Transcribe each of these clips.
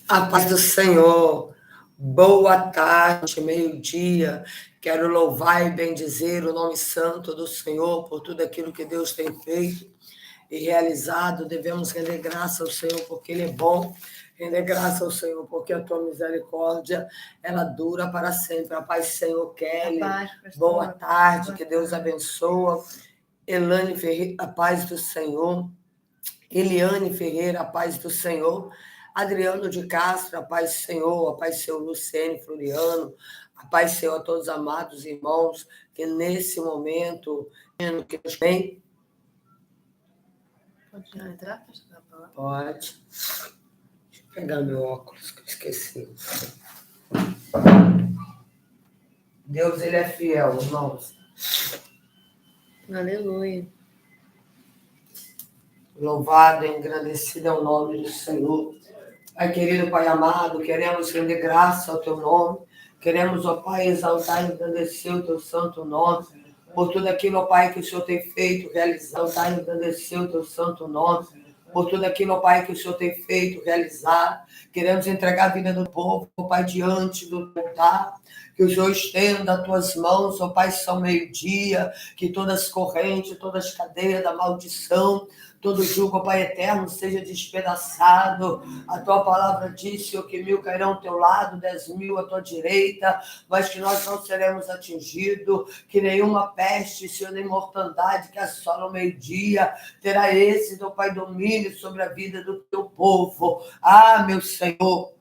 A paz do Senhor. Boa tarde, meio-dia. Quero louvar e bendizer o nome santo do Senhor por tudo aquilo que Deus tem feito e realizado. Devemos render graça ao Senhor porque Ele é bom. Render graça ao Senhor porque a tua misericórdia, ela dura para sempre. A paz do Senhor, Kelly. Boa tarde, que Deus abençoa. Elane Ferreira, a paz do Senhor. Eliane Ferreira, a paz do Senhor. Adriano de Castro, a paz do Senhor. A paz do Senhor, Luciene Floriano. A paz do Senhor a todos os amados irmãos que nesse momento que nos vem. Pode entrar? Pode. Deixa eu pegar meu óculos, que eu esqueci. Deus, Ele é fiel, irmãos. Aleluia. Louvado e engrandecido é o nome do Senhor. Pai querido, Pai amado, queremos render graça ao Teu nome. Queremos, ó Pai, exaltar e engrandecer o Teu santo nome. Por tudo aquilo, ó Pai, que o Senhor tem feito, realizar, exaltar e engrandecer o Teu santo nome. Por tudo aquilo, ó Pai, que o Senhor tem feito, realizar. Queremos entregar a vida do povo, ó Pai, diante do altar. Que o Senhor estenda as tuas mãos, ó Pai, são meio-dia, que todas as correntes, todas as cadeias da maldição, todo jugo, ó Pai eterno, seja despedaçado. A tua palavra diz, Senhor, que 1000 cairão ao teu lado, 10.000 à tua direita, mas que nós não seremos atingidos, que nenhuma peste, Senhor, nem mortandade que assola o meio-dia, terá êxito, ó Pai, domínio sobre a vida do teu povo. Ah, meu Senhor,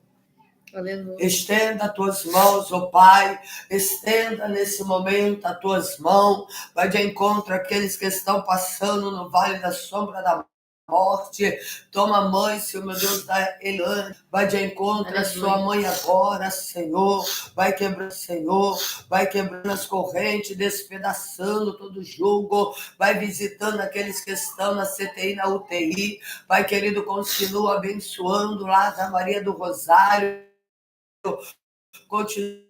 Aleluia. estenda as tuas mãos, ó Pai, estenda nesse momento as tuas mãos, vai de encontro àqueles que estão passando no vale da sombra da morte. Toma mãe, Senhor, meu Deus, da Elane, vai de encontro à sua mãe agora, Senhor, vai quebrando, Senhor, vai quebrando as correntes, despedaçando todo jugo, vai visitando aqueles que estão na CTI, na UTI, Pai querido, continua abençoando lá da Maria do Rosário, continua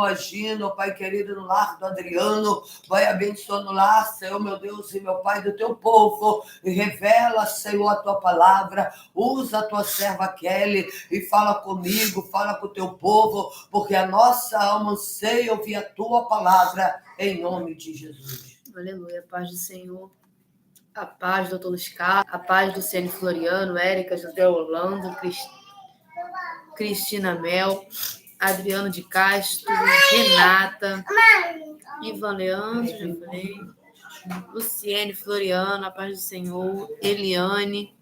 agindo, Pai querido, no lar do Adriano, vai abençoando o lar, Senhor, meu Deus e meu Pai, do teu povo, e revela, Senhor, a tua palavra, usa a tua serva Kelly, e fala comigo, fala com o teu povo, porque a nossa alma anseia ouvir a tua palavra, em nome de Jesus. Aleluia, a paz do Senhor. A paz do Dr. Luiz Carlos, a paz do Luciene Floriano, Érica, José Orlando, Cristina Mel, Adriano de Castro, Renata, Ivan Leandro, já falei, Luciene Floriano, a paz do Senhor, Eliane,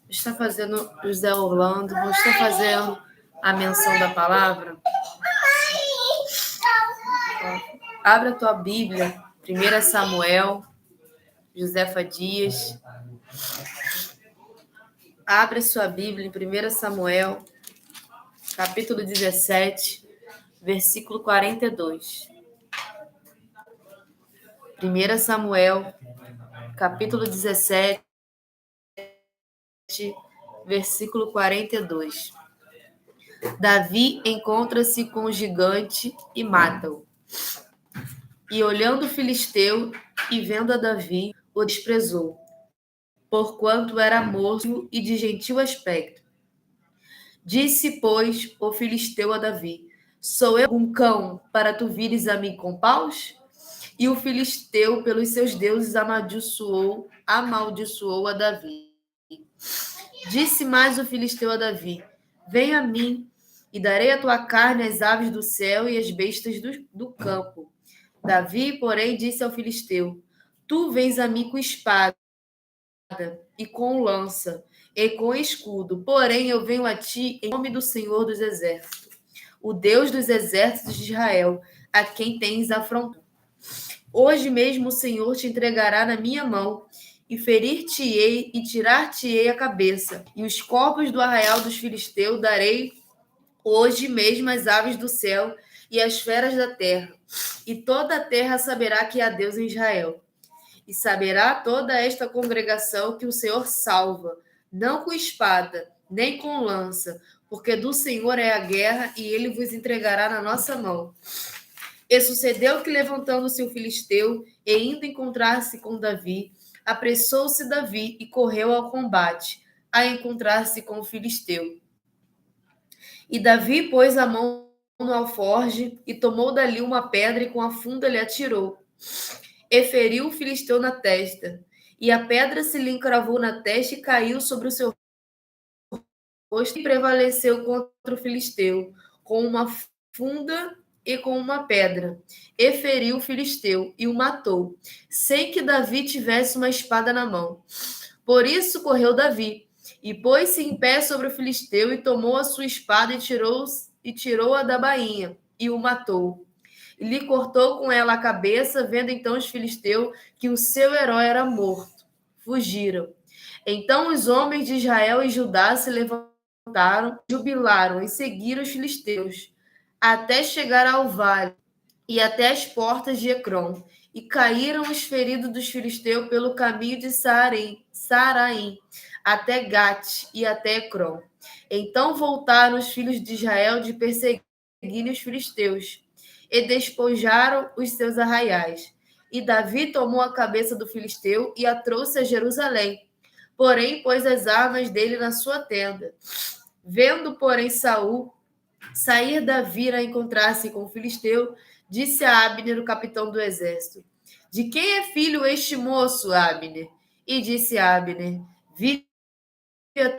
está fazendo José Orlando, vou estar fazendo a menção da palavra. Abra a tua Bíblia, 1 Samuel, Josefa Dias. Abra sua Bíblia em 1 Samuel, capítulo 17, versículo 42. 1 Samuel, capítulo 17, versículo 42. Davi encontra-se com o gigante e mata-o. E olhando o filisteu e vendo a Davi, o desprezou, porquanto era moço e de gentil aspecto. Disse, pois, o filisteu a Davi: sou eu um cão para tu vires a mim com paus? E o filisteu, pelos seus deuses, amaldiçoou a Davi. Disse mais o filisteu a Davi: vem a mim, e darei a tua carne às aves do céu e às bestas do campo. Davi, porém, disse ao filisteu: tu vens a mim com espada e com lança e com escudo, porém eu venho a ti em nome do Senhor dos Exércitos, o Deus dos exércitos de Israel, a quem tens afrontado. Hoje mesmo o Senhor te entregará na minha mão, e ferir-te-ei e tirar-te-ei a cabeça, e os corpos do arraial dos filisteus darei hoje mesmo às aves do céu e às feras da terra, e toda a terra saberá que há Deus em Israel. E saberá toda esta congregação que o Senhor salva, não com espada, nem com lança, porque do Senhor é a guerra, e ele vos entregará na nossa mão. E sucedeu que, levantando-se o filisteu e indo encontrar-se com Davi, apressou-se Davi e correu ao combate, a encontrar-se com o filisteu. E Davi pôs a mão no alforje e tomou dali uma pedra e com a funda lhe atirou. E feriu o filisteu na testa. E a pedra se lhe encravou na testa e caiu sobre o seu rosto e prevaleceu contra o filisteu, com uma funda e com uma pedra. E feriu o filisteu e o matou, sem que Davi tivesse uma espada na mão. Por isso correu Davi, e pôs-se em pé sobre o filisteu, e tomou a sua espada e tirou-a da bainha, e o matou. E lhe cortou com ela a cabeça, vendo então os filisteus que o seu herói era morto. Fugiram. Então os homens de Israel e Judá se levantaram, jubilaram e seguiram os filisteus, até chegar ao vale e até as portas de Ecrom. E caíram os feridos dos filisteus pelo caminho de Saraim, até Gate e até Ecrom. Então voltaram os filhos de Israel de perseguirem os filisteus, e despojaram os seus arraiais. E Davi tomou a cabeça do filisteu e a trouxe a Jerusalém. Porém, pôs as armas dele na sua tenda. Vendo, porém, Saul sair Davi a encontrar-se com o filisteu, disse a Abner, o capitão do exército: De quem é filho este moço, Abner? E disse Abner: Vive a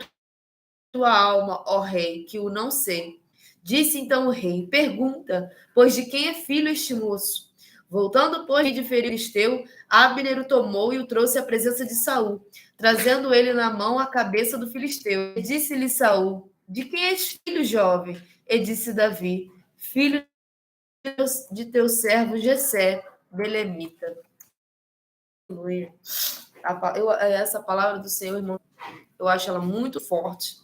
tua alma, ó rei, que o não sei. Disse então o rei: Pergunta, pois de quem é filho este moço? Voltando, pois, de filisteu, Abner o tomou e o trouxe à presença de Saul, trazendo ele na mão a cabeça do filisteu. E disse-lhe Saul: De quem és filho, jovem? E disse Davi: Filho de teu servo Jessé, belemita. Essa palavra do Senhor, irmão, eu acho ela muito forte,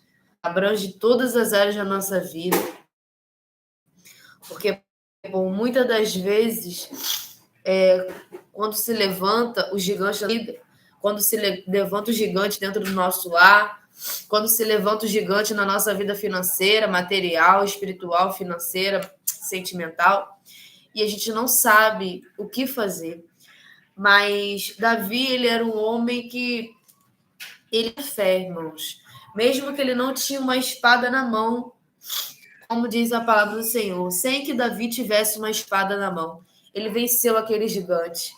abrange todas as áreas da nossa vida, porque muitas das vezes, quando se levanta o gigante da vida, quando se levanta o gigante dentro do nosso lar, quando se levanta o gigante na nossa vida financeira, material, espiritual, financeira, sentimental, e a gente não sabe o que fazer. Mas Davi, ele era um homem que ele tinha fé, irmãos. Mesmo que ele não tinha uma espada na mão, como diz a palavra do Senhor, sem que Davi tivesse uma espada na mão, ele venceu aquele gigante.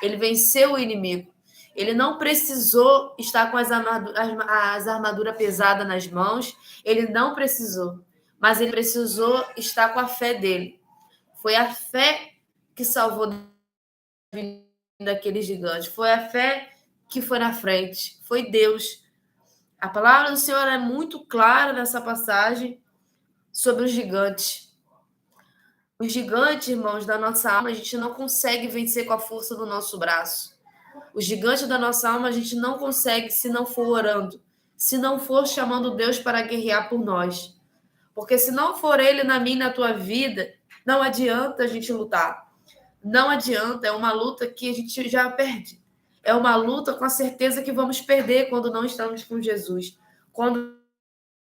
Ele venceu o inimigo. Ele não precisou estar com as armaduras pesadas nas mãos. Ele não precisou. Mas ele precisou estar com a fé dele. Foi a fé que salvou daquele gigante. Foi a fé que foi na frente. Foi Deus. A palavra do Senhor é muito clara nessa passagem sobre o gigante. O gigante, irmãos, da nossa alma, a gente não consegue vencer com a força do nosso braço. O gigante da nossa alma, a gente não consegue se não for orando, se não for chamando Deus para guerrear por nós. Porque se não for Ele na minha e na tua vida, não adianta a gente lutar. Não adianta, é uma luta que a gente já perde. É uma luta com a certeza que vamos perder quando não estamos com Jesus. Quando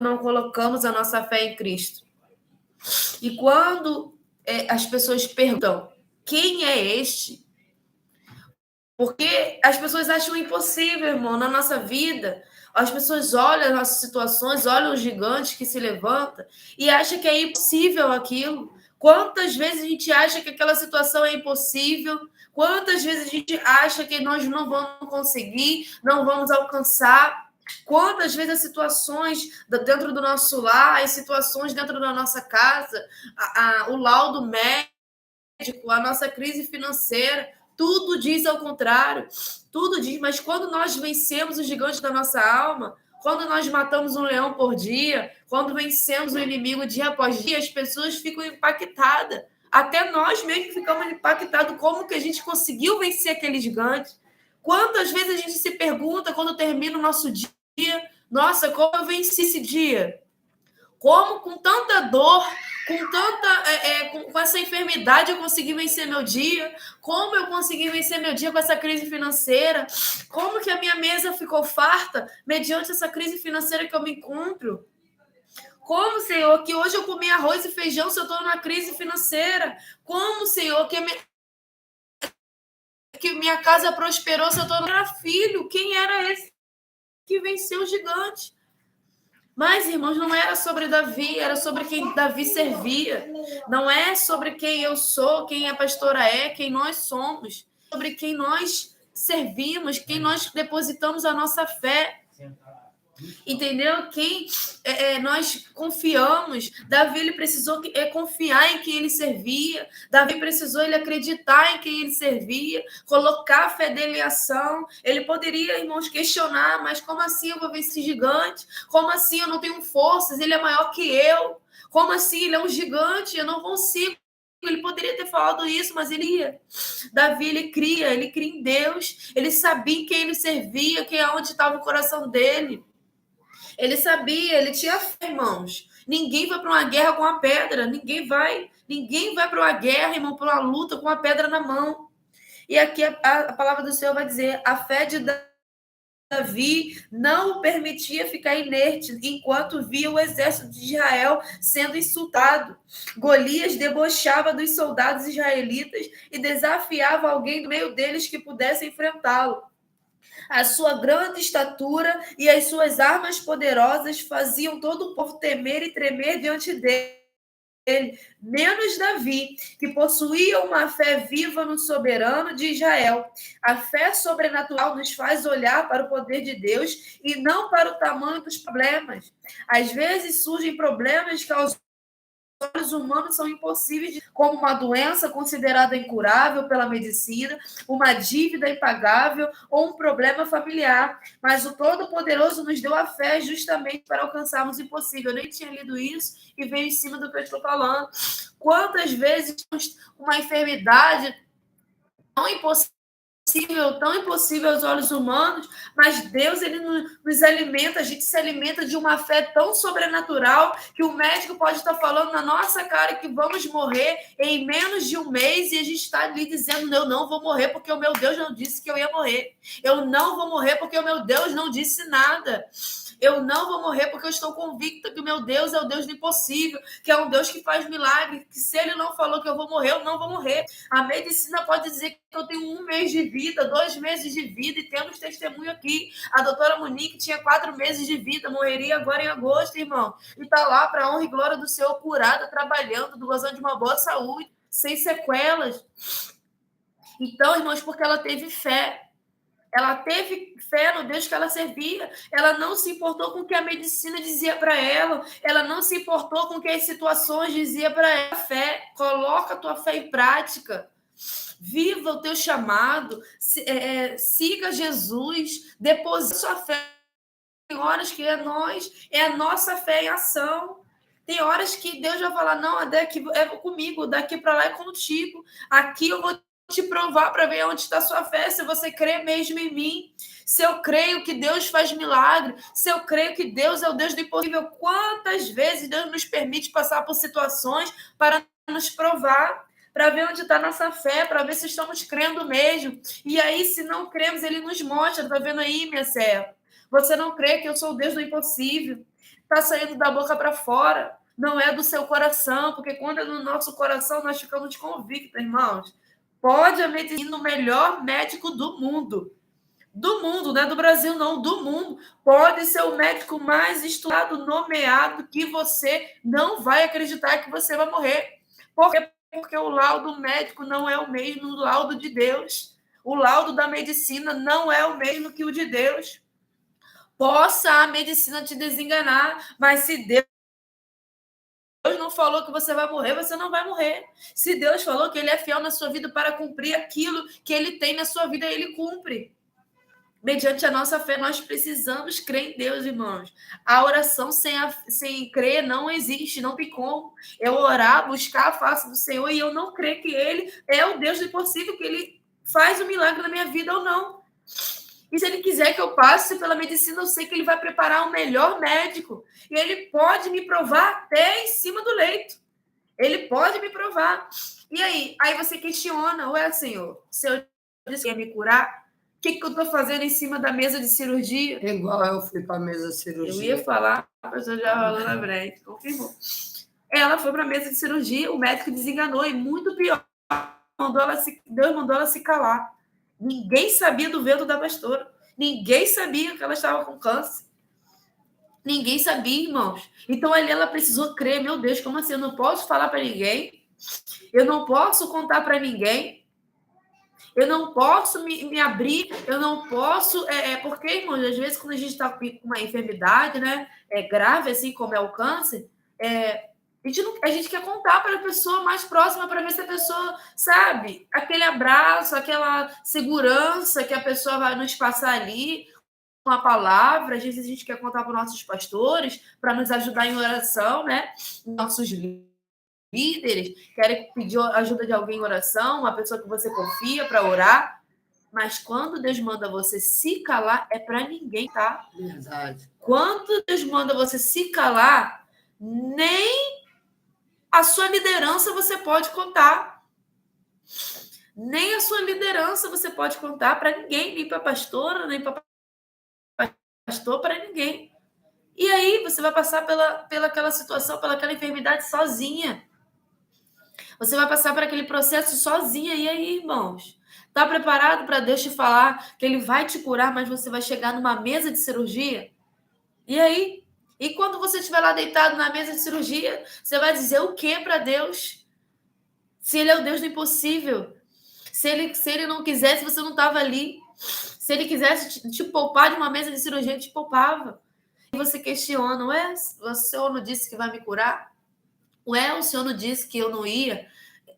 não colocamos a nossa fé em Cristo. E quando as pessoas perguntam, quem é este? Porque as pessoas acham impossível, irmão, na nossa vida. As pessoas olham as nossas situações, olham os gigantes que se levantam e acham que é impossível aquilo. Quantas vezes a gente acha que aquela situação é impossível? Quantas vezes a gente acha que nós não vamos conseguir, não vamos alcançar? Quantas vezes as situações dentro do nosso lar, as situações dentro da nossa casa, o laudo médico, a nossa crise financeira, tudo diz ao contrário. Tudo diz, mas quando nós vencemos os gigantes da nossa alma, quando nós matamos um leão por dia, quando vencemos o inimigo dia após dia, as pessoas ficam impactadas. Até nós mesmos ficamos impactados como que a gente conseguiu vencer aquele gigante. Quantas vezes a gente se pergunta quando termina o nosso dia, nossa, como eu venci esse dia? Como com tanta dor, com essa enfermidade eu consegui vencer meu dia? Como eu consegui vencer meu dia com essa crise financeira? Como que a minha mesa ficou farta mediante essa crise financeira que eu me encontro? Como, Senhor, que hoje eu comi arroz e feijão se eu estou numa crise financeira? Como, Senhor, que minha casa prosperou se eu estou no filho? Quem era esse que venceu o gigante? Mas, irmãos, não era sobre Davi, era sobre quem Davi servia. Não é sobre quem eu sou, quem a pastora é, quem nós somos. Sobre quem nós servimos, quem nós depositamos a nossa fé. Entendeu? Quem nós confiamos. Davi ele precisou confiar em quem ele servia. Davi precisou ele acreditar em quem ele servia, colocar a fé dele em ação. Ele poderia, irmãos, questionar, mas como assim eu vou vencer esse gigante? Como assim eu não tenho forças? Ele é maior que eu. Como assim ele é um gigante? Eu não consigo. Ele poderia ter falado isso, mas ele ia. Davi, ele cria em Deus. Ele sabia em quem ele servia, onde estava o coração dele. Ele sabia, ele tinha fé, irmãos. Ninguém vai para uma guerra com uma pedra. Ninguém vai para uma guerra, irmão, para uma luta com uma pedra na mão. E aqui a palavra do Senhor vai dizer: a fé de Davi não o permitia ficar inerte enquanto via o exército de Israel sendo insultado. Golias debochava dos soldados israelitas e desafiava alguém do meio deles que pudesse enfrentá-lo. A sua grande estatura e as suas armas poderosas faziam todo o povo temer e tremer diante dele, menos Davi, que possuía uma fé viva no soberano de Israel. A fé sobrenatural nos faz olhar para o poder de Deus e não para o tamanho dos problemas. Às vezes surgem problemas que aos olhos humanos são impossíveis, como uma doença considerada incurável pela medicina, uma dívida impagável ou um problema familiar. Mas o Todo-Poderoso nos deu a fé justamente para alcançarmos o impossível. Eu nem tinha lido isso e veio em cima do que eu estou falando. Quantas vezes uma enfermidade tão impossível aos olhos humanos, mas Deus ele nos alimenta, a gente se alimenta de uma fé tão sobrenatural que o médico pode estar falando na nossa cara que vamos morrer em menos de um mês e a gente está ali dizendo: eu não vou morrer porque o meu Deus não disse que eu ia morrer, eu não vou morrer porque o meu Deus não disse nada. Eu não vou morrer porque eu estou convicta que o meu Deus é o Deus do impossível, que é um Deus que faz milagre, que se ele não falou que eu vou morrer, eu não vou morrer. A medicina pode dizer que eu tenho 1 mês de vida, 2 meses de vida, e temos testemunho aqui. A doutora Monique tinha 4 meses de vida, morreria agora em agosto, irmão. E está lá para a honra e glória do Senhor, curada, trabalhando, gozando de uma boa saúde, sem sequelas. Então, irmãos, porque ela teve fé. Ela teve fé no Deus que ela servia. Ela não se importou com o que a medicina dizia para ela. Ela não se importou com o que as situações diziam para ela. Fé, coloca a tua fé em prática. Viva o teu chamado. Siga Jesus. Deposite sua fé. Tem horas que é a nossa fé em ação. Tem horas que Deus vai falar: não, daqui é comigo, daqui para lá é contigo. Aqui eu vou te provar para ver onde está a sua fé, se você crê mesmo em mim, se eu creio que Deus faz milagre, se eu creio que Deus é o Deus do impossível. Quantas vezes Deus nos permite passar por situações para nos provar, para ver onde está a nossa fé, para ver se estamos crendo mesmo. E aí, se não cremos, ele nos mostra: está vendo aí, minha serva? Você não crê que eu sou o Deus do impossível? Está saindo da boca para fora, não é do seu coração, porque quando é do nosso coração, nós ficamos convictos, irmãos. Pode a medicina, o melhor médico do mundo, não é do Brasil, não, do mundo, pode ser o médico mais estudado, nomeado, que você não vai acreditar que você vai morrer. Por quê? Porque o laudo médico não é o mesmo do laudo de Deus. O laudo da medicina não é o mesmo que o de Deus. Possa a medicina te desenganar, mas se Deus não falou que você vai morrer, você não vai morrer. Se Deus falou que ele é fiel na sua vida para cumprir aquilo que ele tem na sua vida, ele cumpre. Mediante a nossa fé, nós precisamos crer em Deus, irmãos. A oração sem crer não existe, não tem como. Eu orar, buscar a face do Senhor e eu não crer que ele é o Deus do impossível, que ele faz o milagre na minha vida ou não. E se ele quiser que eu passe pela medicina, eu sei que ele vai preparar o melhor médico. E ele pode me provar até em cima do leito. Ele pode me provar. E aí? Aí você questiona: ué, Senhor, se eu disse que ia me curar, o que eu estou fazendo em cima da mesa de cirurgia? Igual eu fui para a mesa de cirurgia. Eu ia falar, a pessoa já falou na frente, confirmou. Ela foi para a mesa de cirurgia, o médico desenganou, e muito pior, Deus mandou ela se calar. Ninguém sabia do vento da pastora. Ninguém sabia que ela estava com câncer. Ninguém sabia, irmãos. Então ali ela precisou crer. Meu Deus, como assim? Eu não posso falar para ninguém? Eu não posso contar para ninguém? Eu não posso me abrir? Eu não posso... porque, irmãos, às vezes quando a gente está com uma enfermidade, né, grave, assim como é o câncer, a gente quer contar para a pessoa mais próxima para ver se a pessoa sabe aquele abraço, aquela segurança que a pessoa vai nos passar ali, uma palavra. Às vezes a gente quer contar para os nossos pastores para nos ajudar em oração, né? Nossos líderes querem pedir ajuda de alguém em oração, uma pessoa que você confia para orar. Mas quando Deus manda você se calar, é para ninguém, tá? Verdade. Quando Deus manda você se calar, nem a sua liderança você pode contar. Nem a sua liderança você pode contar para ninguém, nem para a pastora, nem para pastor, para ninguém. E aí você vai passar pela aquela situação, pela aquela enfermidade sozinha. Você vai passar por aquele processo sozinha. E aí, irmãos? Está preparado para Deus te falar que Ele vai te curar, mas você vai chegar numa mesa de cirurgia? E aí? E quando você estiver lá deitado na mesa de cirurgia, você vai dizer o que para Deus? Se Ele é o Deus do impossível. Se ele não quisesse, você não estava ali. Se Ele quisesse te poupar de uma mesa de cirurgia, Ele te poupava. E você questiona, ué, o Senhor não disse que vai me curar? Ué, o Senhor não disse que eu não ia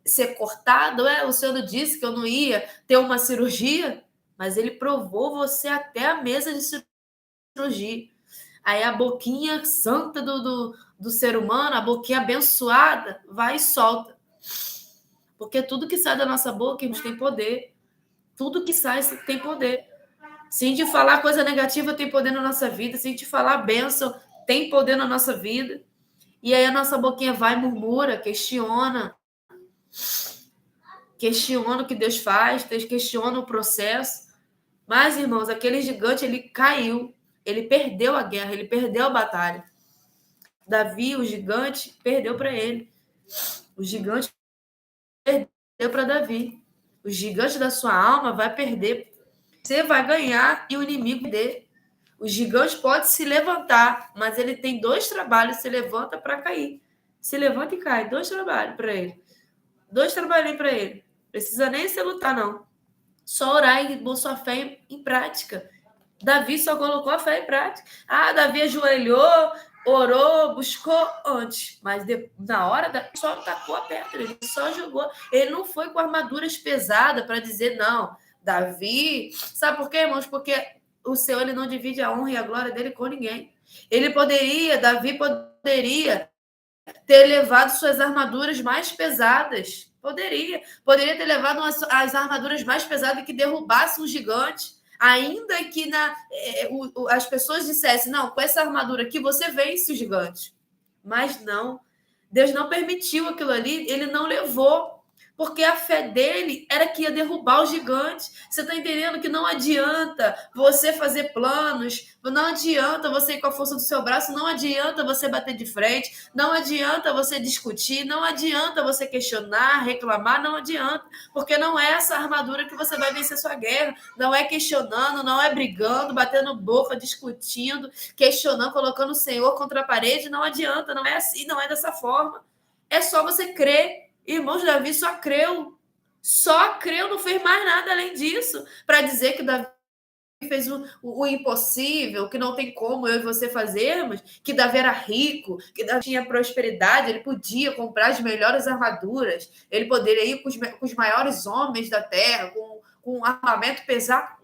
ser cortado? Ué, o Senhor não disse que eu não ia ter uma cirurgia? Mas Ele provou você até a mesa de cirurgia. Aí a boquinha santa do ser humano, a boquinha abençoada, vai e solta. Porque tudo que sai da nossa boca, irmãos, tem poder. Tudo que sai tem poder. Se a gente falar coisa negativa, tem poder na nossa vida. Se a gente falar bênção, tem poder na nossa vida. E aí a nossa boquinha vai, murmura, questiona o que Deus faz, questiona o processo. Mas, irmãos, aquele gigante, ele caiu. Ele perdeu a guerra, ele perdeu a batalha. Davi, o gigante, perdeu para ele. O gigante perdeu para Davi. O gigante da sua alma vai perder. Você vai ganhar e o inimigo dele. O gigante pode se levantar, mas ele tem 2 trabalhos. Se levanta para cair. Se levanta e cai. 2 trabalhos para ele. 2 trabalhinhos para ele. Precisa nem se lutar, não. Só orar e pôr sua fé em prática. Davi só colocou a fé em prática. Davi ajoelhou, orou, buscou antes. Mas na hora, só tacou a pedra. Ele só jogou. Ele não foi com armaduras pesadas para dizer, não, Davi... Sabe por quê, irmãos? Porque o Senhor, ele não divide a honra e a glória dele com ninguém. Davi poderia ter levado suas armaduras mais pesadas. Poderia ter levado as armaduras mais pesadas que derrubassem um gigante. Ainda que as pessoas dissessem, não, com essa armadura aqui você vence o gigante. Mas não. Deus não permitiu aquilo ali, ele não levou. Porque a fé dele era que ia derrubar o gigante. Você está entendendo que não adianta você fazer planos, não adianta você ir com a força do seu braço, não adianta você bater de frente, não adianta você discutir, não adianta você questionar, reclamar, não adianta. Porque não é essa armadura que você vai vencer sua guerra. Não é questionando, não é brigando, batendo boca, discutindo, questionando, colocando o Senhor contra a parede. Não adianta, não é assim, não é dessa forma. É só você crer. Irmãos, Davi só creu, não fez mais nada além disso, para dizer que Davi fez o impossível, que não tem como eu e você fazermos, que Davi era rico, que Davi tinha prosperidade, ele podia comprar as melhores armaduras, ele poderia ir com os maiores homens da terra, com um armamento pesado.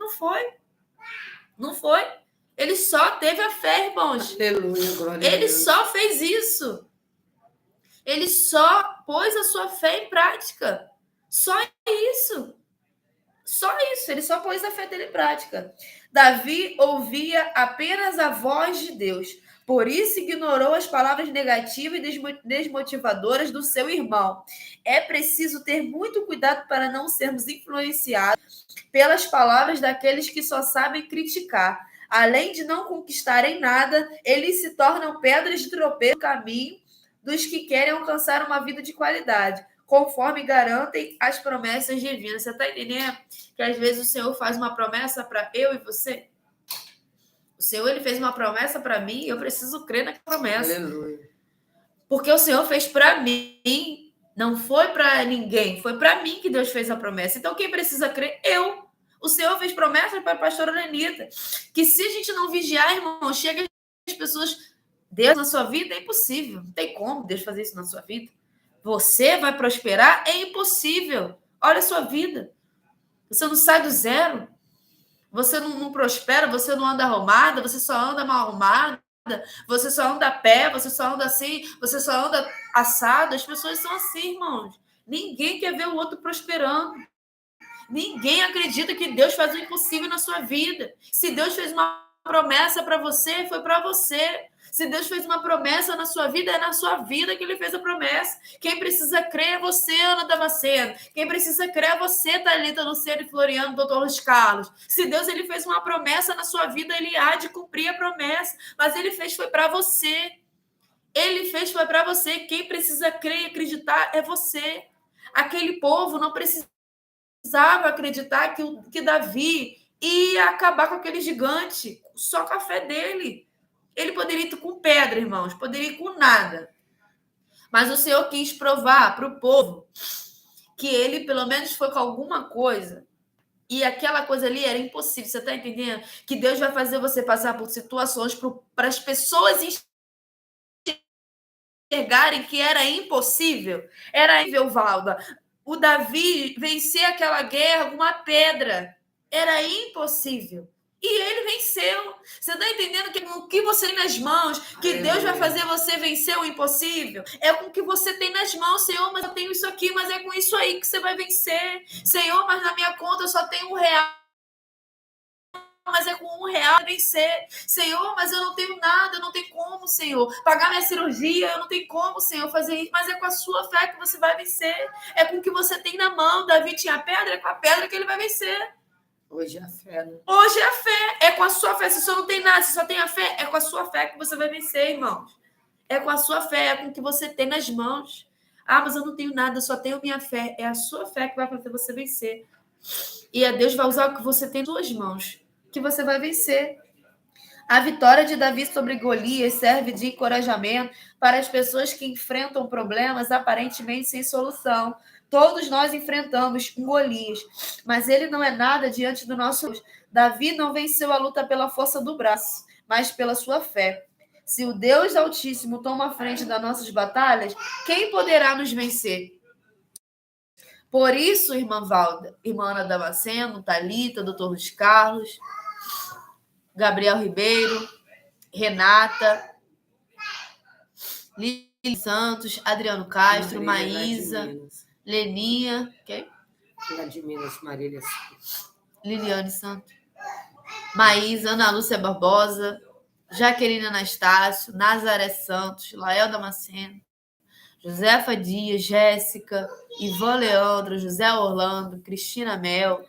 Não foi. Ele só teve a fé, irmãos. Aleluia, glória ele só fez isso. Ele só pôs a sua fé em prática. Só isso. Ele só pôs a fé dele em prática. Davi ouvia apenas a voz de Deus. Por isso ignorou as palavras negativas e desmotivadoras do seu irmão. É preciso ter muito cuidado para não sermos influenciados pelas palavras daqueles que só sabem criticar. Além de não conquistarem nada, eles se tornam pedras de tropeço no caminho dos que querem alcançar uma vida de qualidade, conforme garantem as promessas divinas. Você está entendendo que às vezes o Senhor faz uma promessa para eu e você? O Senhor, ele fez uma promessa para mim, eu preciso crer naquela promessa. Aleluia. Porque o Senhor fez para mim, não foi para ninguém, foi para mim que Deus fez a promessa. Então, quem precisa crer? Eu. O Senhor fez promessa para a pastora Lenita, que se a gente não vigiar, irmão, chega as pessoas... Deus na sua vida é impossível. Não tem como Deus fazer isso na sua vida. Você vai prosperar? É impossível. Olha a sua vida. Você não sai do zero. Você não prospera, você não anda arrumada, você só anda mal arrumada, você só anda a pé, você só anda assim, você só anda assado. As pessoas são assim, irmãos. Ninguém quer ver o outro prosperando. Ninguém acredita que Deus faz o impossível na sua vida. Se Deus fez uma promessa para você, foi para você. Se Deus fez uma promessa na sua vida, é na sua vida que ele fez a promessa. Quem precisa crer é você, Ana Damasceno. Quem precisa crer é você, Thalita Luciano e Floriano, doutor Luiz Carlos. Se Deus ele fez uma promessa na sua vida, ele há de cumprir a promessa. Mas ele fez foi para você. Ele fez foi para você. Quem precisa crer e acreditar é você. Aquele povo não precisava acreditar que Davi ia acabar com aquele gigante só com a fé dele. Ele poderia ir com pedra, irmãos, poderia ir com nada. Mas o Senhor quis provar para o povo que ele, pelo menos, foi com alguma coisa. E aquela coisa ali era impossível. Você está entendendo? Que Deus vai fazer você passar por situações para as pessoas enxergarem que era impossível. Era impossível, Valda. O Davi vencer aquela guerra com uma pedra. Era impossível. E ele venceu. Você está entendendo que com o que você tem nas mãos, que Deus vai fazer você vencer o impossível? É com o que você tem nas mãos. Senhor, mas eu tenho isso aqui, mas é com isso aí que você vai vencer. Senhor, mas na minha conta eu só tenho R$1. Mas é com R$1 vencer. Senhor, mas eu não tenho nada, eu não tenho como, Senhor. Pagar minha cirurgia, eu não tenho como, Senhor, fazer isso. Mas é com a sua fé que você vai vencer. É com o que você tem na mão. Davi tinha a pedra, é com a pedra que ele vai vencer. Hoje é a fé, né? Hoje é a fé, é com a sua fé. Se você não tem nada, se só tem a fé, é com a sua fé que você vai vencer, irmãos. É com a sua fé, é com o que você tem nas mãos. Ah, mas eu não tenho nada, só tenho minha fé. É a sua fé que vai fazer você vencer. E a Deus vai usar o que você tem nas suas mãos, que você vai vencer. A vitória de Davi sobre Golias serve de encorajamento para as pessoas que enfrentam problemas aparentemente sem solução. Todos nós enfrentamos um Golias, mas ele não é nada diante do nosso Deus. Davi não venceu a luta pela força do braço, mas pela sua fé. Se o Deus Altíssimo toma a frente das nossas batalhas, quem poderá nos vencer? Por isso, irmã Valda, irmã Ana Damasceno, Thalita, doutor Luiz Carlos, Gabriel Ribeiro, Renata, Lili Santos, Adriano Castro, Maísa, Leninha, okay? Lá de Minas, Marília. Liliane Santos, Maísa, Ana Lúcia Barbosa, Jaqueline Anastácio, Nazaré Santos, Lael Damasceno, Josefa Dias, Jéssica, Ivan Leandro, José Orlando, Cristina Mel,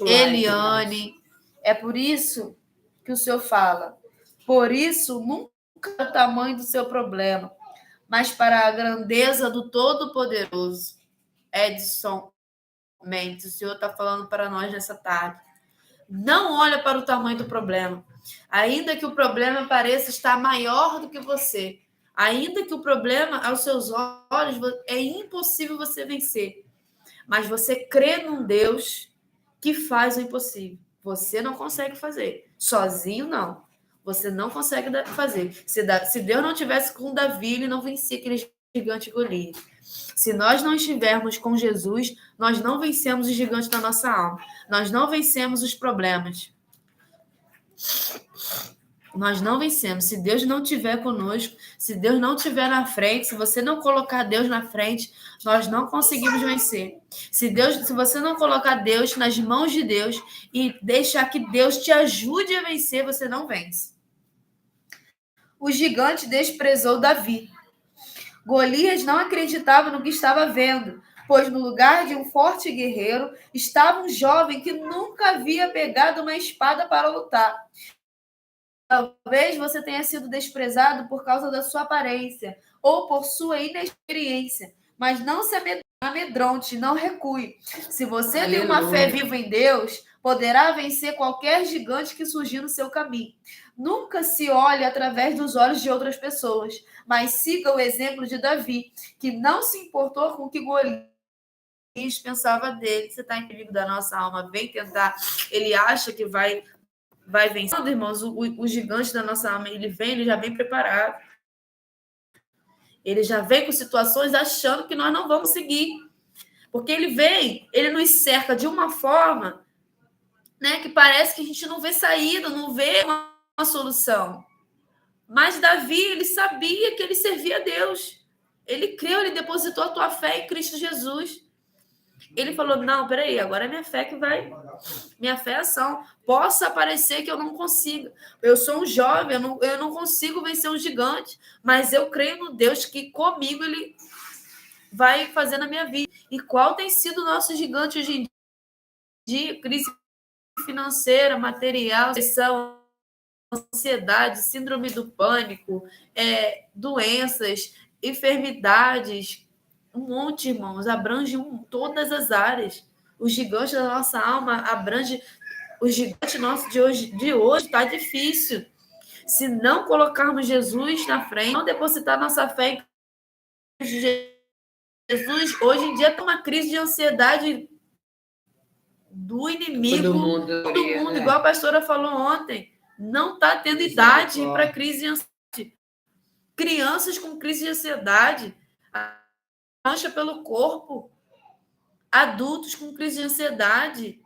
Eliane. É por isso que o Senhor fala. Por isso, nunca é o tamanho do seu problema, mas para a grandeza do Todo-Poderoso. Edson Mendes, o Senhor está falando para nós nessa tarde. Não olha para o tamanho do problema. Ainda que o problema pareça estar maior do que você, ainda que o problema, aos seus olhos, é impossível você vencer. Mas você crê num Deus que faz o impossível. Você não consegue fazer. Sozinho, não. Você não consegue fazer. Se Deus não tivesse com Davi, ele não vencia aquele gigante Golias. Se nós não estivermos com Jesus, nós não vencemos os gigantes da nossa alma. Nós não vencemos os problemas. Nós não vencemos. Se Deus não estiver conosco, se Deus não estiver na frente, se você não colocar Deus na frente, nós não conseguimos vencer. Se você não colocar Deus nas mãos de Deus e deixar que Deus te ajude a vencer, você não vence. O gigante desprezou Davi. Golias não acreditava no que estava vendo, pois no lugar de um forte guerreiro estava um jovem que nunca havia pegado uma espada para lutar. Talvez você tenha sido desprezado por causa da sua aparência ou por sua inexperiência, mas não se amedronte, não recue. Se você tem uma fé viva em Deus, Poderá vencer qualquer gigante que surgir no seu caminho. Nunca se olhe através dos olhos de outras pessoas, mas siga o exemplo de Davi, que não se importou com o que Golias pensava dele. Você está em perigo da nossa alma, vem tentar. Ele acha que vai vencer. Irmãos, o gigante da nossa alma, ele já vem preparado. Ele já vem com situações achando que nós não vamos seguir. Porque ele nos cerca de uma forma, né, que parece que a gente não vê saída, não vê uma solução. Mas Davi, ele sabia que ele servia a Deus. Ele creu, ele depositou a tua fé em Cristo Jesus. Ele falou, não, peraí, agora é minha fé que vai... Minha fé é ação. Possa parecer que eu não consiga. Eu sou um jovem, eu não consigo vencer um gigante, mas eu creio no Deus que comigo ele vai fazer na minha vida. E qual tem sido o nosso gigante hoje em dia? Crise financeira, material, depressão, ansiedade, síndrome do pânico, doenças, enfermidades, um monte, irmãos, abrange todas as áreas. O gigante da nossa alma abrange o gigante nosso de hoje está difícil. Se não colocarmos Jesus na frente, não depositar nossa fé em Jesus, hoje em dia tem uma crise de ansiedade do inimigo. Todo mundo, igual a pastora falou ontem, não está tendo idade para crise de ansiedade. Crianças com crise de ansiedade, mancha pelo corpo, adultos com crise de ansiedade,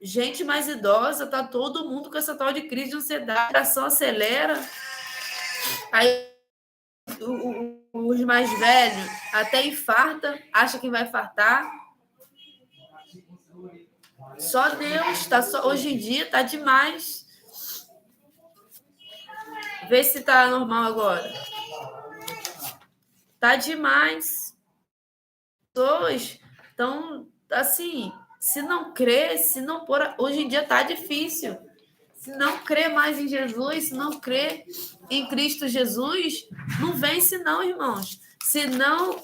gente mais idosa, tá todo mundo com essa tal de crise de ansiedade, a coração acelera, aí os mais velhos até infarta, acha que vai infartar. Só Deus, hoje em dia tá demais. Vê se tá normal agora. Tá demais. Pessoas estão assim, se não crer, se não pôr, hoje em dia tá difícil. Se não crer mais em Jesus, se não crer em Cristo Jesus, não vence não, irmãos. Se não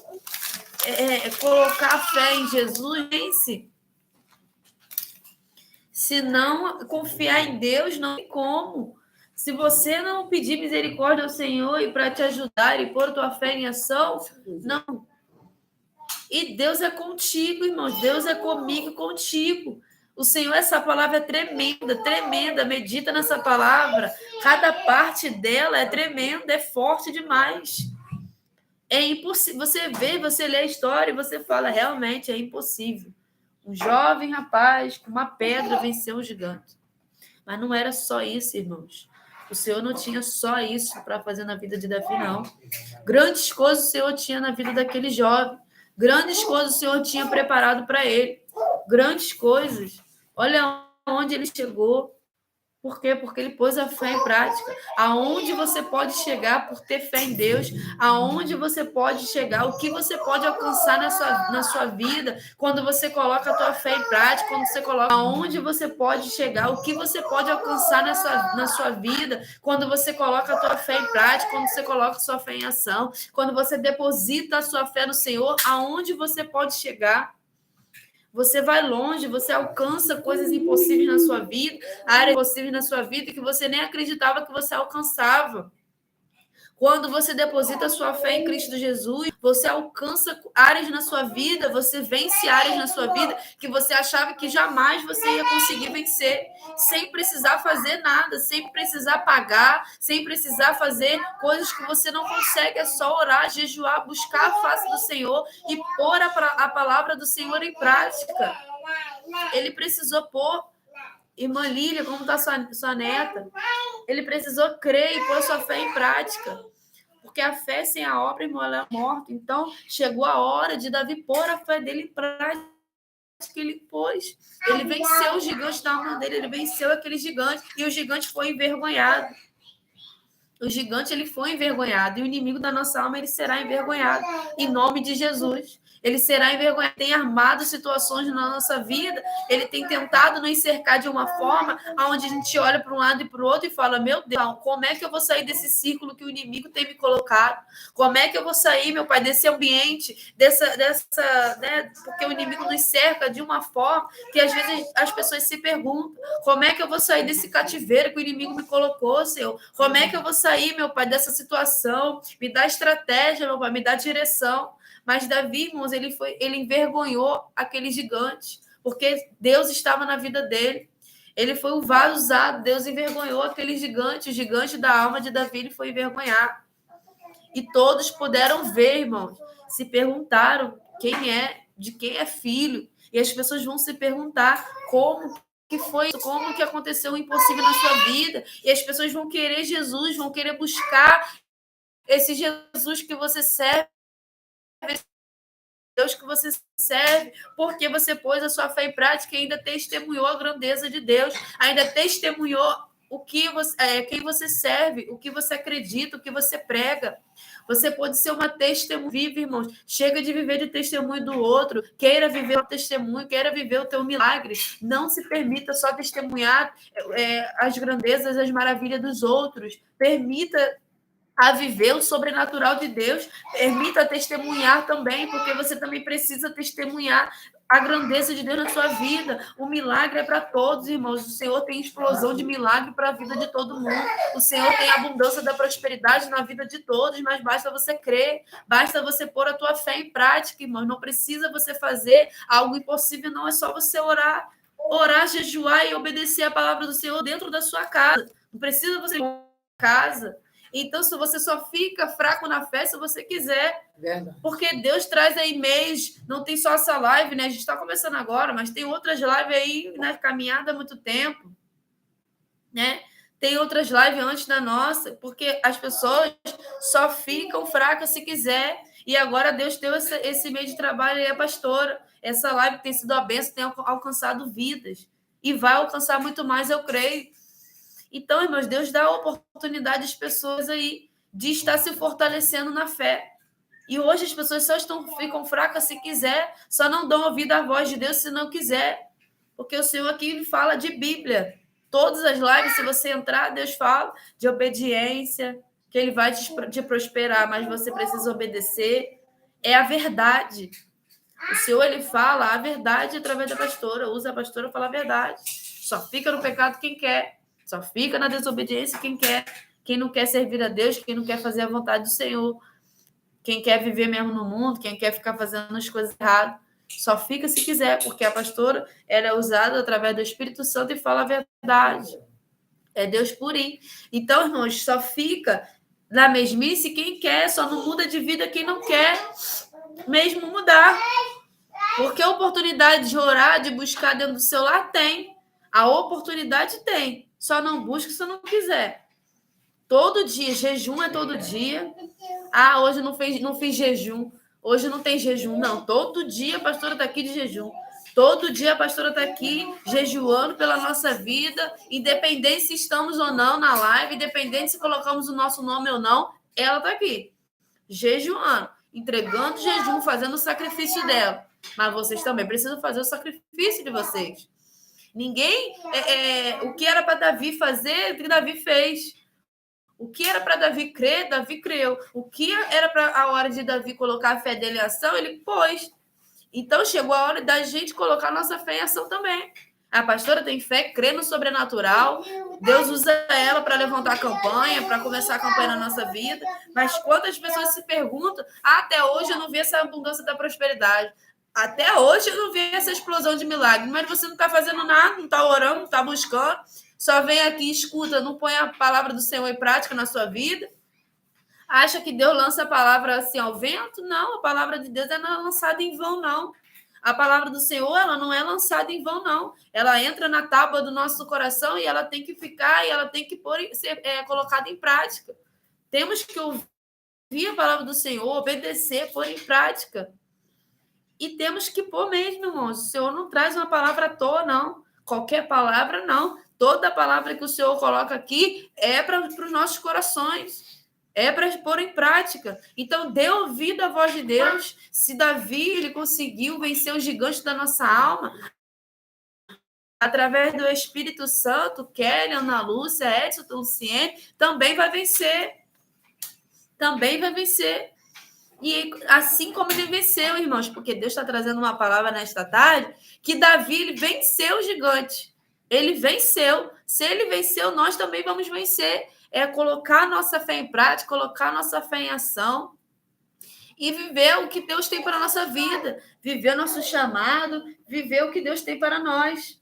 colocar a fé em Jesus, vence. Se não confiar em Deus, não tem como. Se você não pedir misericórdia ao Senhor e para te ajudar e pôr tua fé em ação, não. E Deus é contigo, irmãos. Deus é comigo e contigo. O Senhor, essa palavra é tremenda, tremenda. Medita nessa palavra. Cada parte dela é tremenda, é forte demais. É impossível. Você vê, você lê a história e você fala, realmente é impossível. Um jovem rapaz com uma pedra venceu um gigante. Mas não era só isso, irmãos. O Senhor não tinha só isso para fazer na vida de Davi, não. Grandes coisas o Senhor tinha na vida daquele jovem. Grandes coisas o Senhor tinha preparado para ele. Grandes coisas. Olha onde ele chegou. Por quê? Porque ele pôs a fé em prática. Aonde você pode chegar por ter fé em Deus? Aonde você pode chegar? O que você pode alcançar na sua vida quando você coloca a tua fé em prática? Quando você coloca aonde você pode chegar? O que você pode alcançar na sua vida quando você coloca a tua fé em prática? Quando você coloca a sua fé em ação? Quando você deposita a sua fé no Senhor? Aonde você pode chegar? Você vai longe, você alcança coisas impossíveis na sua vida, áreas impossíveis na sua vida que você nem acreditava que você alcançava. Quando você deposita a sua fé em Cristo Jesus, você alcança áreas na sua vida, você vence áreas na sua vida que você achava que jamais você ia conseguir vencer, sem precisar fazer nada, sem precisar pagar, sem precisar fazer coisas que você não consegue. É só orar, jejuar, buscar a face do Senhor e pôr a palavra do Senhor em prática. Ele precisou pôr. Irmã Lília, como está sua neta? Ele precisou crer e pôr sua fé em prática. Porque a fé sem a obra, irmão, ela é morta. Então, chegou a hora de Davi pôr a fé dele em prática. Que ele pôs. Ele venceu o gigante da alma dele. Ele venceu aquele gigante. E o gigante foi envergonhado. O gigante, ele foi envergonhado. E o inimigo da nossa alma, ele será envergonhado. Em nome de Jesus. ele será envergonhado. Tem armado situações na nossa vida, ele tem tentado nos cercar de uma forma onde a gente olha para um lado e para o outro e fala, meu Deus, como é que eu vou sair desse círculo que o inimigo tem me colocado? Como é que eu vou sair, meu Pai, desse ambiente, né? Porque o inimigo nos cerca de uma forma que às vezes as pessoas se perguntam, como é que eu vou sair desse cativeiro que o inimigo me colocou, Senhor? Como é que eu vou sair, meu Pai, dessa situação? Me dá estratégia, meu Pai, me dá direção. Mas Davi, irmãos, ele envergonhou aquele gigante, porque Deus estava na vida dele. Ele foi o vaso usado, Deus envergonhou aquele gigante, o gigante da alma de Davi, ele foi envergonhado. E todos puderam ver, irmãos, se perguntaram de quem é filho. E as pessoas vão se perguntar como que foi isso, como que aconteceu o impossível na sua vida. E as pessoas vão querer Jesus, vão querer buscar esse Jesus que você serve, Deus que você serve, porque você pôs a sua fé em prática e ainda testemunhou a grandeza de Deus, ainda testemunhou quem você serve, o que você acredita, o que você prega. Você pode ser uma testemunha viva, irmãos. Chega de viver de testemunho do outro. Queira viver o testemunho, queira viver o teu milagre. Não se permita só testemunhar as grandezas, as maravilhas dos outros. Permita a viver o sobrenatural de Deus, permita testemunhar também, porque você também precisa testemunhar a grandeza de Deus na sua vida. O milagre é para todos, irmãos. O Senhor tem explosão de milagre para a vida de todo mundo. O Senhor tem abundância da prosperidade na vida de todos, mas basta você crer, basta você pôr a tua fé em prática, irmãos. Não precisa você fazer algo impossível, não. É só você orar, jejuar e obedecer a palavra do Senhor dentro da sua casa. Não precisa você ir para casa. Então, se você só fica fraco na fé, se você quiser. Verdade. Porque Deus traz aí mês, não tem só essa live, né? A gente está começando agora, mas tem outras lives aí na caminhada há muito tempo, né? Tem outras lives antes da nossa, porque as pessoas só ficam fracas se quiser. E agora Deus deu esse meio de trabalho aí, a pastora. Essa live tem sido a bênção, tem alcançado vidas. E vai alcançar muito mais, eu creio. Então, irmãos, Deus dá a oportunidade às pessoas aí de estar se fortalecendo na fé. E hoje as pessoas ficam fracas se quiser, só não dão ouvido à voz de Deus se não quiser. Porque o Senhor aqui fala de Bíblia. Todas as lives, se você entrar, Deus fala de obediência, que Ele vai te prosperar, mas você precisa obedecer. É a verdade. O Senhor, Ele fala a verdade através da pastora. Usa a pastora para falar a verdade. Só fica no pecado quem quer. Só fica na desobediência quem quer. Quem não quer servir a Deus, quem não quer fazer a vontade do Senhor. Quem quer viver mesmo no mundo, quem quer ficar fazendo as coisas erradas. Só fica se quiser, porque a pastora ela é usada através do Espírito Santo e fala a verdade. É Deus purinho. Então, irmãos, só fica na mesmice quem quer, só não muda de vida quem não quer mesmo mudar. Porque a oportunidade de orar, de buscar dentro do seu lar, tem. A oportunidade tem. Só não busca se não quiser. Todo dia. Jejum é todo dia. Ah, hoje não fiz jejum. Hoje não tem jejum. Não, todo dia a pastora está aqui de jejum. Todo dia a pastora está aqui jejuando pela nossa vida, independente se estamos ou não na live, independente se colocamos o nosso nome ou não, ela está aqui, jejuando, entregando jejum, fazendo o sacrifício dela. Mas vocês também precisam fazer o sacrifício de vocês. Ninguém... o que era para Davi fazer, o que Davi fez. O que era para Davi crer, Davi creu. O que era para a hora de Davi colocar a fé dele em ação, ele pôs. Então, chegou a hora da gente colocar nossa fé em ação também. A pastora tem fé, crê no sobrenatural. Deus usa ela para levantar a campanha, para começar a campanha na nossa vida. Mas quantas pessoas se perguntam, até hoje eu não vi essa abundância da prosperidade. Até hoje eu não vi essa explosão de milagre. Mas você não está fazendo nada, não está orando, não está buscando. Só vem aqui, escuta, não põe a palavra do Senhor em prática na sua vida. Acha que Deus lança a palavra assim ao vento? Não, a palavra de Deus não é lançada em vão, não. A palavra do Senhor, ela não é lançada em vão, não. Ela entra na tábua do nosso coração e ela tem que ficar, e ela tem que ser colocada em prática. Temos que ouvir a palavra do Senhor, obedecer, pôr em prática. E temos que pôr mesmo, irmãos. O Senhor não traz uma palavra à toa, não. Qualquer palavra, não. Toda palavra que o Senhor coloca aqui é para os nossos corações. É para pôr em prática. Então, dê ouvido à voz de Deus. Se Davi ele conseguiu vencer o gigante da nossa alma, através do Espírito Santo, Kelly, Ana Lúcia, Edson, Luciene, também vai vencer. Também vai vencer. E assim como ele venceu, irmãos, porque Deus está trazendo uma palavra nesta tarde, que Davi ele venceu o gigante. Ele venceu. Se ele venceu, nós também vamos vencer. É colocar a nossa fé em prática, colocar a nossa fé em ação e viver o que Deus tem para a nossa vida. Viver o nosso chamado, viver o que Deus tem para nós.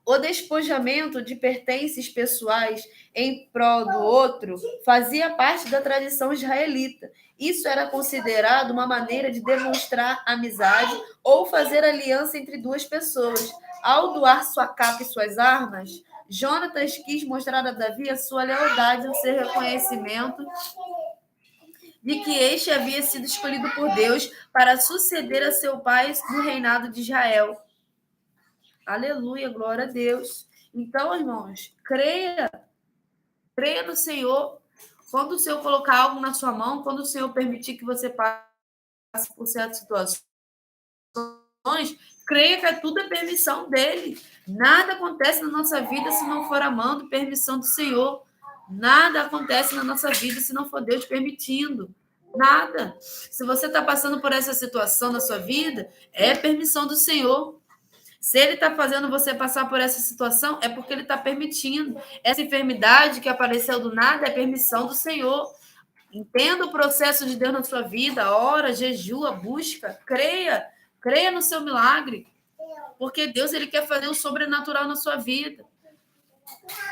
O despojamento de pertences pessoais em prol do outro fazia parte da tradição israelita. Isso era considerado uma maneira de demonstrar amizade ou fazer aliança entre duas pessoas. Ao doar sua capa e suas armas, Jonatas quis mostrar a Davi a sua lealdade, o seu reconhecimento de que este havia sido escolhido por Deus para suceder a seu pai no reinado de Israel. Aleluia, glória a Deus. Então, irmãos, creia no Senhor. Quando o Senhor colocar algo na sua mão, quando o Senhor permitir que você passe por certas situações, creia que tudo é permissão dele. Nada acontece na nossa vida se não for amando permissão do Senhor. Nada acontece na nossa vida se não for Deus permitindo. Nada. Se você está passando por essa situação na sua vida, é permissão do Senhor. Se ele está fazendo você passar por essa situação, é porque ele está permitindo. Essa enfermidade que apareceu do nada é permissão do Senhor. Entenda o processo de Deus na sua vida. Ora, jejua, busca, creia. Creia no seu milagre. Porque Deus ele quer fazer o sobrenatural na sua vida.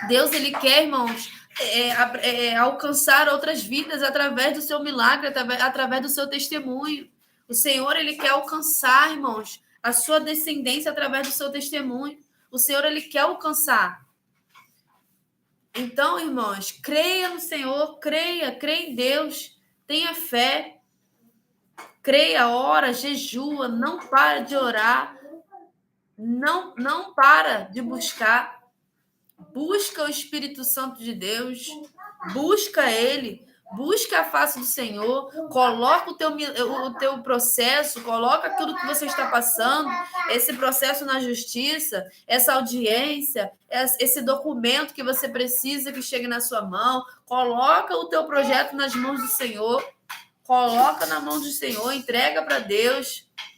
Deus ele quer, irmãos, alcançar outras vidas através do seu milagre, através do seu testemunho. O Senhor ele quer alcançar, irmãos, a sua descendência através do seu testemunho. O Senhor, ele quer alcançar. Então, irmãos, creia no Senhor, creia em Deus, tenha fé, creia, ora, jejua, não para de orar, não para de buscar. Busca o Espírito Santo de Deus, busca ele, busca a face do Senhor, coloca o teu processo, coloca aquilo que você está passando, esse processo na justiça, essa audiência, esse documento que você precisa que chegue na sua mão, coloca o teu projeto nas mãos do Senhor, coloca na mão do Senhor, entrega para Deus,